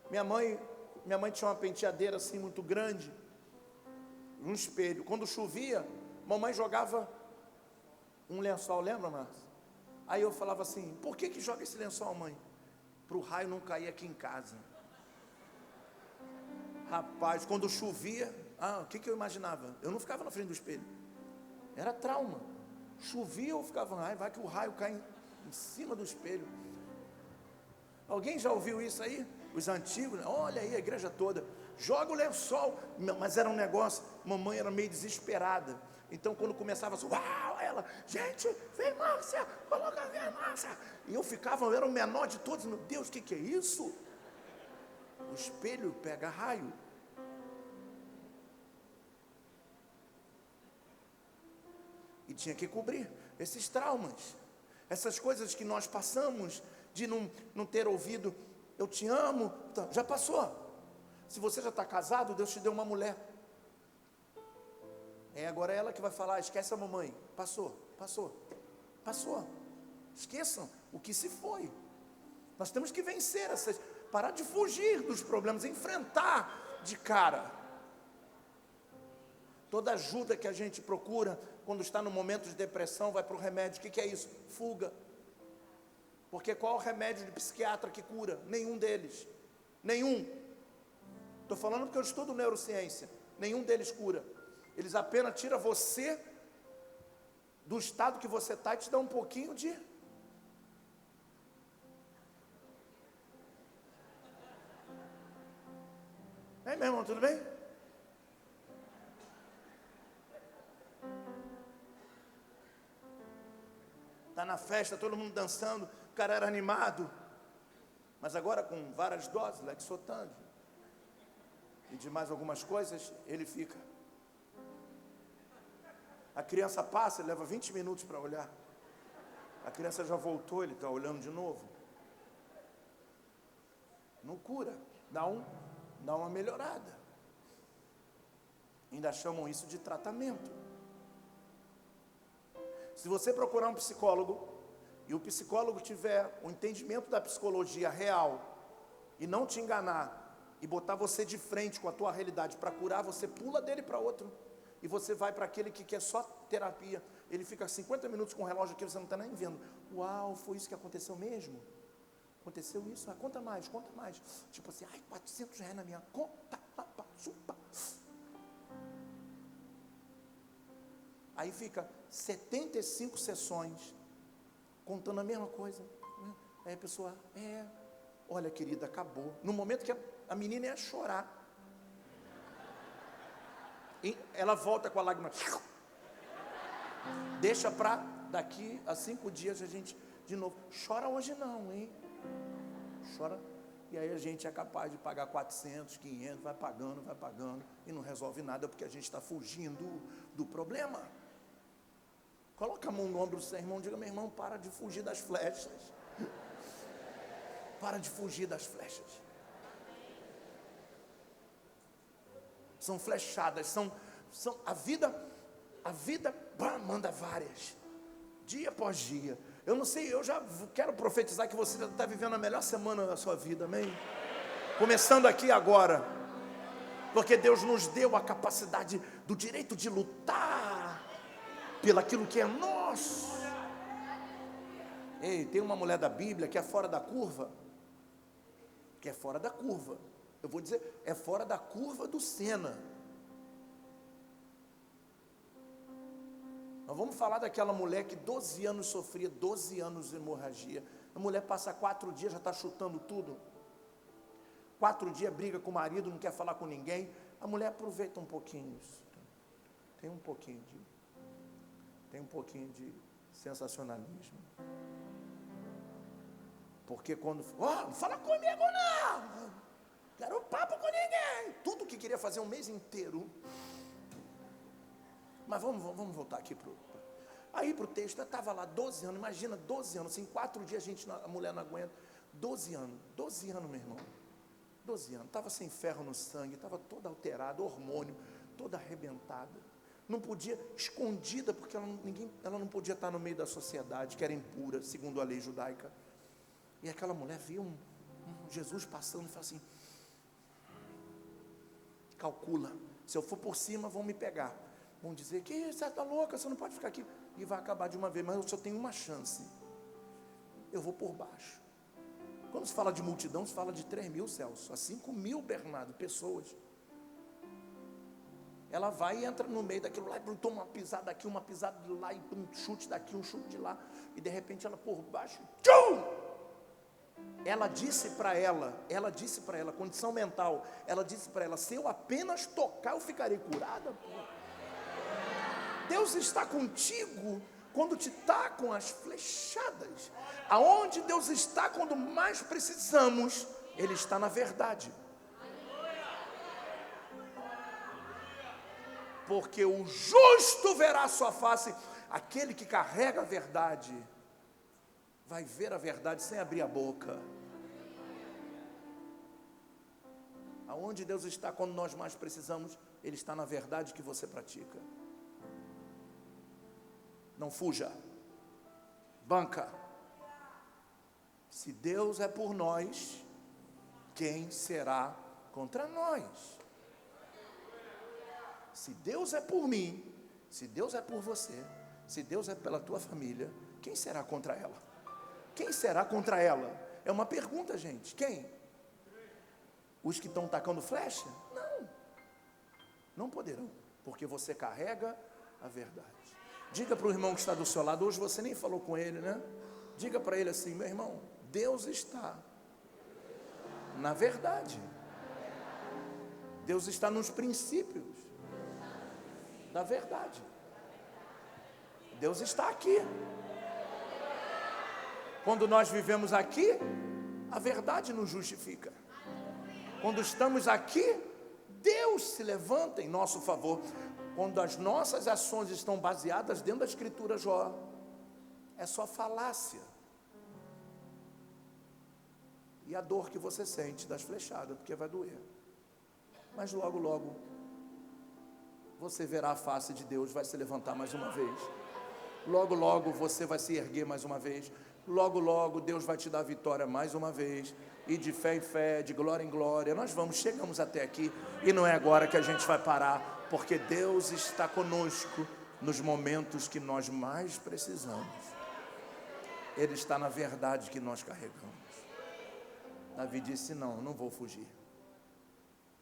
Minha mãe tinha uma penteadeira assim muito grande, um espelho. Quando chovia, mamãe jogava um lençol, lembra, Márcio? Aí eu falava assim: por que joga esse lençol, mãe? Para o raio não cair aqui em casa. Rapaz, quando chovia, o que eu imaginava? Eu não ficava na frente do espelho. Era trauma. Chovia, eu ficava, vai que o raio cai em cima do espelho. Alguém já ouviu isso aí? Os antigos, olha aí a igreja toda, joga o lençol. Mas era um negócio, mamãe era meio desesperada. Então quando começava assim, ela, gente, vem Márcia, coloca a minha Márcia. E eu era o menor de todos. Meu Deus, o que é isso? O espelho pega raio. E tinha que cobrir esses traumas, essas coisas que nós passamos, de não ter ouvido, eu te amo, já passou. Se você já está casado, Deus te deu uma mulher. Agora é ela que vai falar: esquece a mamãe. Passou. Esqueçam o que se foi. Nós temos que vencer parar de fugir dos problemas, enfrentar de cara. Toda ajuda que a gente procura, quando está no momento de depressão, vai para o remédio. O que é isso? Fuga. Porque qual é o remédio de psiquiatra que cura? Nenhum deles. Nenhum. Estou falando porque eu estudo neurociência. Nenhum deles cura. Eles apenas tiram você do estado que você está e te dão um pouquinho de... meu irmão, tudo bem? Está na festa, todo mundo dançando, o cara era animado. Mas agora com várias doses, Lexotan e de mais algumas coisas, ele fica. A criança passa, ele leva 20 minutos para olhar. A criança já voltou, ele está olhando de novo. Não cura, dá uma melhorada. Ainda chamam isso de tratamento. Se você procurar um psicólogo, e o psicólogo tiver o entendimento da psicologia real, e não te enganar, e botar você de frente com a tua realidade para curar, você pula dele para outro. E você vai para aquele que quer só terapia. Ele fica 50 minutos com o relógio aqui, você não está nem vendo. Uau, foi isso que aconteceu mesmo? Aconteceu isso? Conta mais. Tipo assim, R$400 na minha conta. Aí fica 75 sessões, contando a mesma coisa. Aí a pessoa, olha querida, acabou. No momento que a menina ia chorar, ela volta com a lágrima, deixa para daqui a 5 dias a gente de novo. Chora hoje não, hein? Chora. E aí a gente é capaz de pagar 400, 500, vai pagando e não resolve nada porque a gente está fugindo do problema. Coloca a mão no ombro do seu irmão, diga: meu irmão, para de fugir das flechas. Para de fugir das flechas. São flechadas, a vida manda várias, dia após dia, Eu não sei, eu já quero profetizar que você está vivendo a melhor semana da sua vida, amém? Começando aqui agora, porque Deus nos deu a capacidade do direito de lutar pelaquilo que é nosso. Ei, tem uma mulher da Bíblia que é fora da curva, eu vou dizer, é fora da curva do Senna. Nós vamos falar daquela mulher que 12 anos sofria, 12 anos de hemorragia. A mulher passa 4 dias, já está chutando tudo. 4 dias briga com o marido, não quer falar com ninguém. A mulher aproveita um pouquinho. Tem um pouquinho de sensacionalismo. Porque quando... não fala comigo não! Quero papo com ninguém! Tudo que queria fazer um mês inteiro... Mas vamos voltar aqui para o texto. Eu estava lá 12 anos, imagina 12 anos, em 4 dias a mulher não aguenta. 12 anos, meu irmão. 12 anos, estava sem ferro no sangue, estava toda alterada, hormônio, toda arrebentada. Não podia, escondida, porque ela não podia estar no meio da sociedade, que era impura, segundo a lei judaica. E aquela mulher viu um Jesus passando e falou assim: calcula, se eu for por cima vão me pegar. Vão dizer que você está louca, você não pode ficar aqui. E vai acabar de uma vez, mas eu só tenho uma chance. Eu vou por baixo. Quando se fala de multidão, se fala de 3.000, Celso. A 5.000, Bernardo, pessoas. Ela vai e entra no meio daquilo lá, e toma uma pisada aqui, uma pisada de lá, e um chute daqui, um chute de lá. E de repente ela por baixo, tchum! Ela disse para ela, condição mental, ela disse para ela, se eu apenas tocar, eu ficarei curada, pô. Deus está contigo quando te tacam as flechadas. Aonde Deus está quando mais precisamos, Ele está na verdade. Porque o justo verá a sua face. Aquele que carrega a verdade vai ver a verdade sem abrir a boca. Aonde Deus está quando nós mais precisamos, Ele está na verdade que você pratica. Não fuja, banca. Se Deus é por nós, quem será contra nós? Se Deus é por mim, se Deus é por você, se Deus é pela tua família, quem será contra ela? Quem será contra ela? É uma pergunta, gente. Quem? Os que estão tacando flecha? Não. Não poderão, porque você carrega a verdade. Diga para o irmão que está do seu lado, hoje você nem falou com ele, né? Diga para ele assim: meu irmão, Deus está na verdade. Deus está nos princípios da verdade. Deus está aqui. Quando nós vivemos aqui, a verdade nos justifica. Quando estamos aqui, Deus se levanta em nosso favor. Quando as nossas ações estão baseadas dentro da Escritura, Jó, é só falácia. E a dor que você sente das flechadas, porque vai doer. Mas logo, logo, você verá a face de Deus, vai se levantar mais uma vez. Logo, logo, você vai se erguer mais uma vez. Logo, logo, Deus vai te dar vitória mais uma vez. E de fé em fé, de glória em glória. Nós chegamos até aqui. E não é agora que a gente vai parar. Porque Deus está conosco nos momentos que nós mais precisamos. Ele está na verdade que nós carregamos. Davi disse: não vou fugir.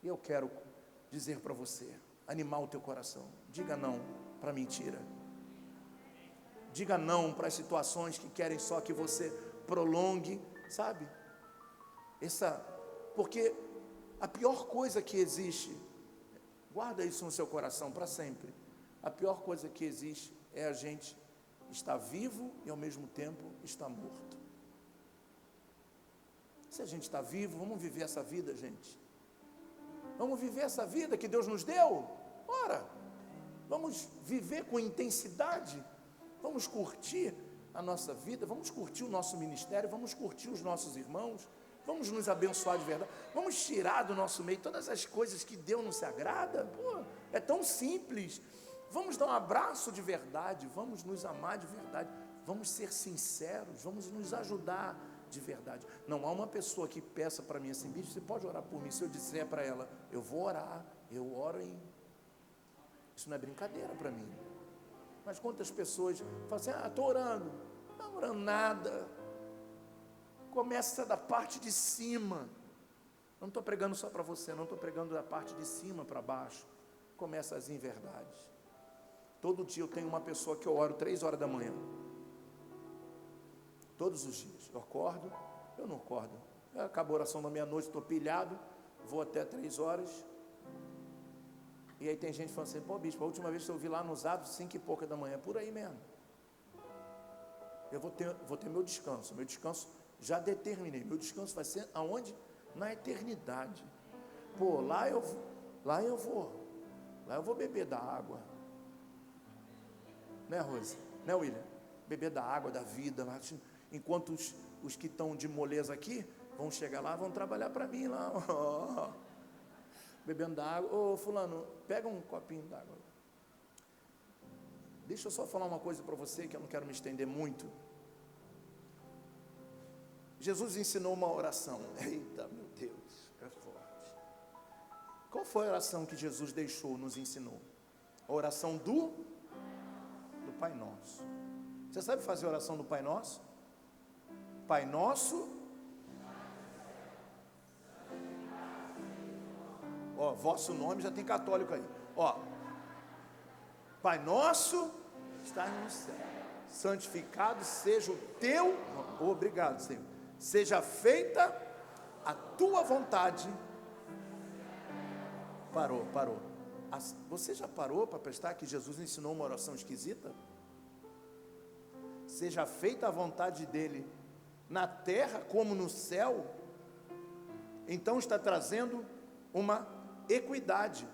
E eu quero dizer para você, animar o teu coração. Diga não para a mentira. Diga não para as situações que querem só que você prolongue, sabe? Porque a pior coisa que existe, guarda isso no seu coração para sempre. A pior coisa que existe é a gente estar vivo e ao mesmo tempo estar morto. Se a gente está vivo, vamos viver essa vida, gente. Vamos viver essa vida que Deus nos deu. Ora, vamos viver com intensidade. Vamos curtir a nossa vida, vamos curtir o nosso ministério, vamos curtir os nossos irmãos, vamos nos abençoar de verdade, vamos tirar do nosso meio todas as coisas que Deus não se agrada. Pô, é tão simples. Vamos dar um abraço de verdade, vamos nos amar de verdade, vamos ser sinceros, vamos nos ajudar de verdade. Não há uma pessoa que peça para mim assim, bicho, você pode orar por mim? Se eu disser para ela, eu vou orar, eu oro em... Isso não é brincadeira para mim. Mas quantas pessoas falam assim, estou orando, não estou orando nada. Começa da parte de cima. Não estou pregando só para você, não estou pregando da parte de cima para baixo. Começa as inverdades. Todo dia eu tenho uma pessoa que eu oro 3 horas da manhã. Todos os dias. Eu acordo, eu não acordo. Eu acabo a oração da meia-noite, estou pilhado, vou até 3 horas. E aí tem gente falando assim, pô bispo, a última vez que eu vi lá nos Atos, 5 e pouca da manhã, por aí mesmo. Eu vou ter meu descanso já determinei, meu descanso vai ser aonde? Na eternidade. Pô, lá eu vou beber da água. Né, Rose? Né, William? Beber da água, da vida, lá, enquanto os que estão de moleza aqui, vão chegar lá, vão trabalhar para mim lá, bebendo da água. Ô fulano, pega um copinho d'água. Deixa eu só falar uma coisa para você, que eu não quero me estender muito. Jesus ensinou uma oração. Eita, meu Deus, é forte. Qual foi a oração que Jesus nos ensinou? A oração do Pai Nosso. Você sabe fazer a oração do Pai Nosso? Pai Nosso. Ó, vosso nome, já tem católico aí. Ó, Pai Nosso, está no céu. Santificado seja o teu. Obrigado, Senhor. Seja feita a tua vontade. Parou. Você já parou para prestar que Jesus ensinou uma oração esquisita? Seja feita a vontade dele na terra como no céu. Então está trazendo uma equidade.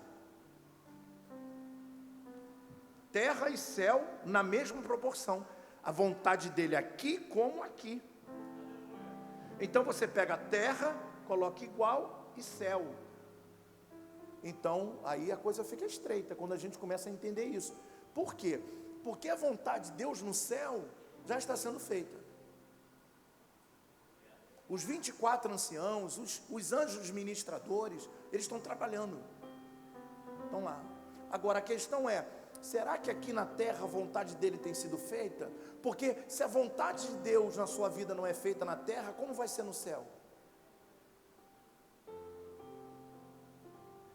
Terra e céu na mesma proporção. A vontade dele aqui como aqui. Então você pega a terra, coloca igual e céu. Então aí a coisa fica estreita quando a gente começa a entender isso. Por quê? Porque a vontade de Deus no céu já está sendo feita. Os 24 anciãos, os anjos ministradores, eles estão trabalhando. Estão lá. Agora a questão é, será que aqui na terra a vontade dele tem sido feita? Porque se a vontade de Deus na sua vida não é feita na terra, como vai ser no céu?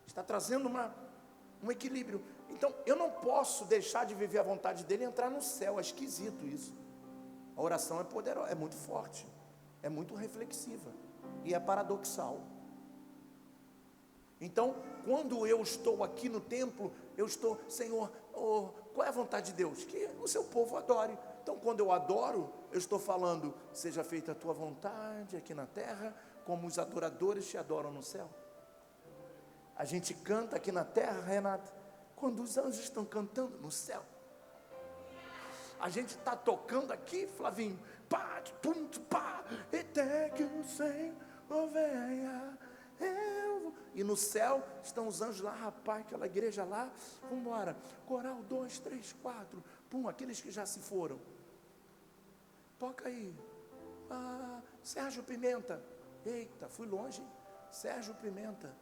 Está trazendo um equilíbrio. Então eu não posso deixar de viver a vontade dele e entrar no céu. É esquisito isso. A oração é poderosa, é muito forte, é muito reflexiva e é paradoxal. Então, quando eu estou aqui no templo, eu estou, Senhor, qual é a vontade de Deus? Que o seu povo adore. Então, quando eu adoro, eu estou falando, seja feita a tua vontade aqui na terra, como os adoradores te adoram no céu. A gente canta aqui na terra, Renata, quando os anjos estão cantando no céu. A gente está tocando aqui, Flavinho, pá, pum, pá, até que o Senhor venha. E no céu estão os anjos lá, rapaz, aquela igreja lá, vamos embora, coral 2, 3, 4, pum, aqueles que já se foram. Toca aí, Sérgio Pimenta, eita, fui longe, Sérgio Pimenta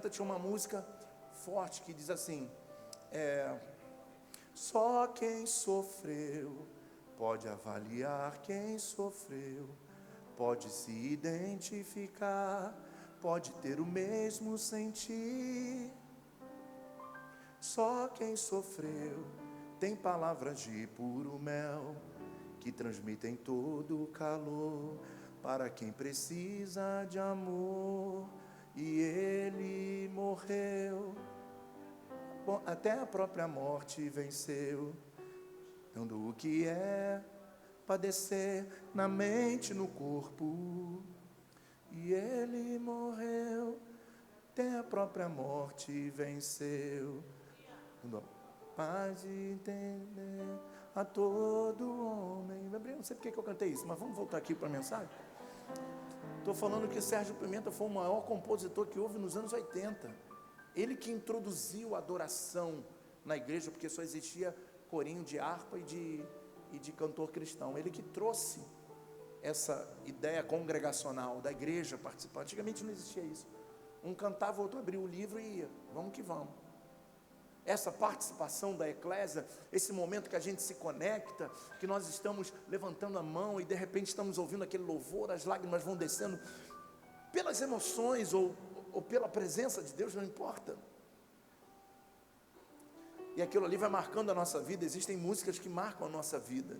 tinha uma música forte que diz assim, só quem sofreu pode avaliar quem sofreu, pode se identificar, pode ter o mesmo sentir. Só quem sofreu tem palavras de puro mel, que transmitem todo o calor para quem precisa de amor. E ele morreu, até a própria morte venceu, dando o que é padecer na mente, no corpo. E ele morreu, até a própria morte venceu, dando a paz de entender a todo homem. Não sei porque que eu cantei isso, mas vamos voltar aqui para a mensagem. Estou falando que Sérgio Pimenta foi o maior compositor que houve nos anos 80. Ele que introduziu a adoração na igreja, porque só existia corinho de harpa e e de cantor cristão. Ele que trouxe essa ideia congregacional da igreja participante. Antigamente não existia isso. Um cantava, outro abria o livro e ia. Vamos que vamos. Essa participação da eclésia, esse momento que a gente se conecta, que nós estamos levantando a mão e de repente estamos ouvindo aquele louvor, as lágrimas vão descendo pelas emoções ou pela presença de Deus, não importa. E aquilo ali vai marcando a nossa vida. Existem músicas que marcam a nossa vida.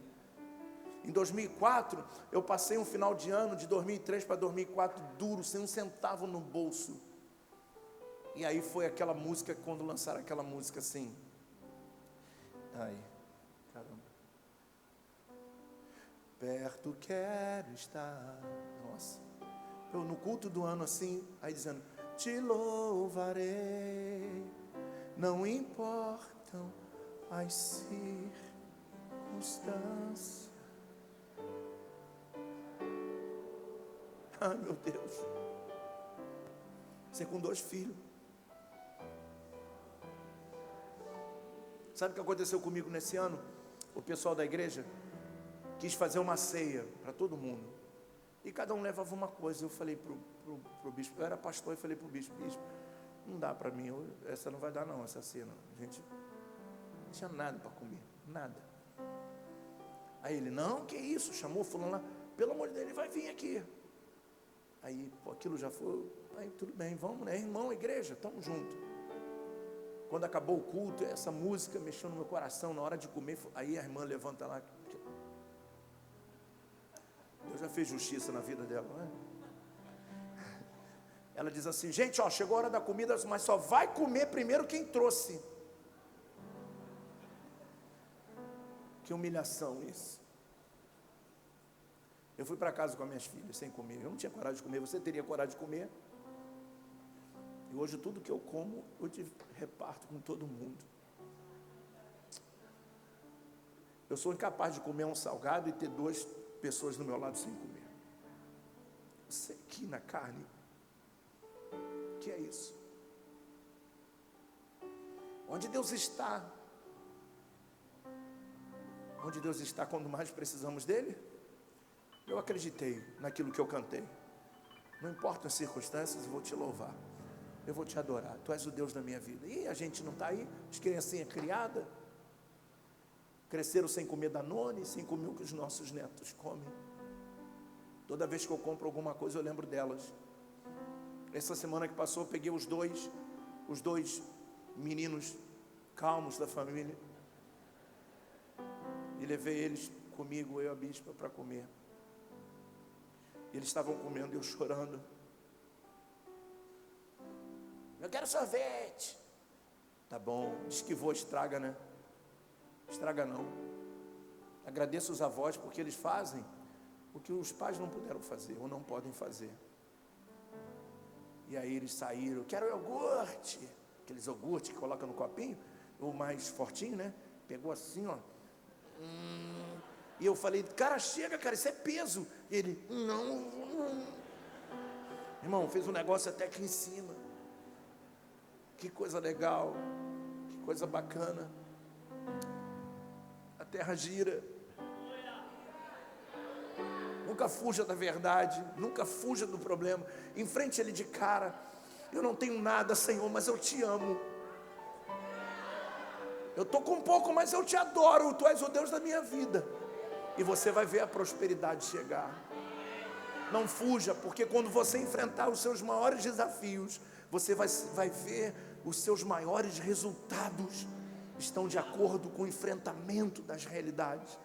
Em 2004, eu passei um final de ano, de 2003 para 2004, duro, sem um centavo no bolso. E aí foi aquela música, quando lançaram aquela música assim. Ai, caramba. Perto quero estar. Nossa. Eu no culto do ano assim, aí dizendo, te louvarei, não importam as circunstâncias. Ai, meu Deus. Você com 2 filhos. Sabe o que aconteceu comigo nesse ano? O pessoal da igreja quis fazer uma ceia para todo mundo. E cada um levava uma coisa. Eu falei pro bispo, eu era pastor, e falei pro bispo, não dá para mim, essa não vai dar não, essa ceia não. A gente não tinha nada para comer, nada. Aí ele, não, que isso? Chamou fulano lá, pelo amor de Deus, ele vai vir aqui. Aí, pô, aquilo já foi, aí tudo bem, vamos, né, irmão, igreja, estamos juntos. Quando acabou o culto, essa música mexeu no meu coração, na hora de comer, aí a irmã levanta lá, Deus já fez justiça na vida dela, não é? Ela diz assim, gente, ó, chegou a hora da comida, mas só vai comer primeiro quem trouxe. Que humilhação isso. Eu fui para casa com as minhas filhas, sem comer, eu não tinha coragem de comer, você teria coragem de comer? E hoje tudo que eu como, eu te reparto com todo mundo. Eu sou incapaz de comer um salgado e ter 2 pessoas do meu lado sem comer. Você aqui na carne, que é isso? Onde Deus está? Onde Deus está quando mais precisamos dele? Eu acreditei naquilo que eu cantei. Não importa as circunstâncias, eu vou te louvar. Eu vou te adorar. Tu és o Deus da minha vida. E a gente não está aí? As criancinhas criadas cresceram sem comer Danone, sem comer o que os nossos netos comem. Toda vez que eu compro alguma coisa, eu lembro delas. Essa semana que passou, eu peguei os dois meninos calmos da família e levei eles comigo, eu e a bispa, para comer. Eles estavam comendo e eu chorando. Eu quero sorvete. Tá bom, diz que vô estraga, né? Estraga não. Agradeço os avós porque eles fazem o que os pais não puderam fazer ou não podem fazer. E aí eles saíram, eu quero iogurte. Aqueles iogurte que coloca no copinho, o mais fortinho, né? Pegou assim, ó. E eu falei, cara, chega, cara, isso é peso. E ele, não. Irmão, fez um negócio até aqui em cima. Que coisa legal, que coisa bacana. A terra gira. Nunca fuja da verdade, nunca fuja do problema. Enfrente ele de cara. Eu não tenho nada, Senhor, mas eu te amo. Eu estou com pouco, mas eu te adoro. Tu és o Deus da minha vida. E você vai ver a prosperidade chegar. Não fuja, porque quando você enfrentar os seus maiores desafios, você vai ver os seus maiores resultados estão de acordo com o enfrentamento das realidades.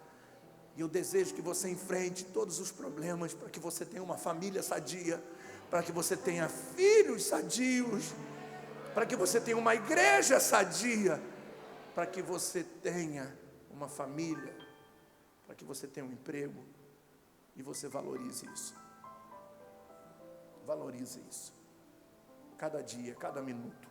E eu desejo que você enfrente todos os problemas para que você tenha uma família sadia, para que você tenha filhos sadios, para que você tenha uma igreja sadia, para que você tenha uma família, para que você tenha um emprego e você valorize isso. Valorize isso. Cada dia, cada minuto.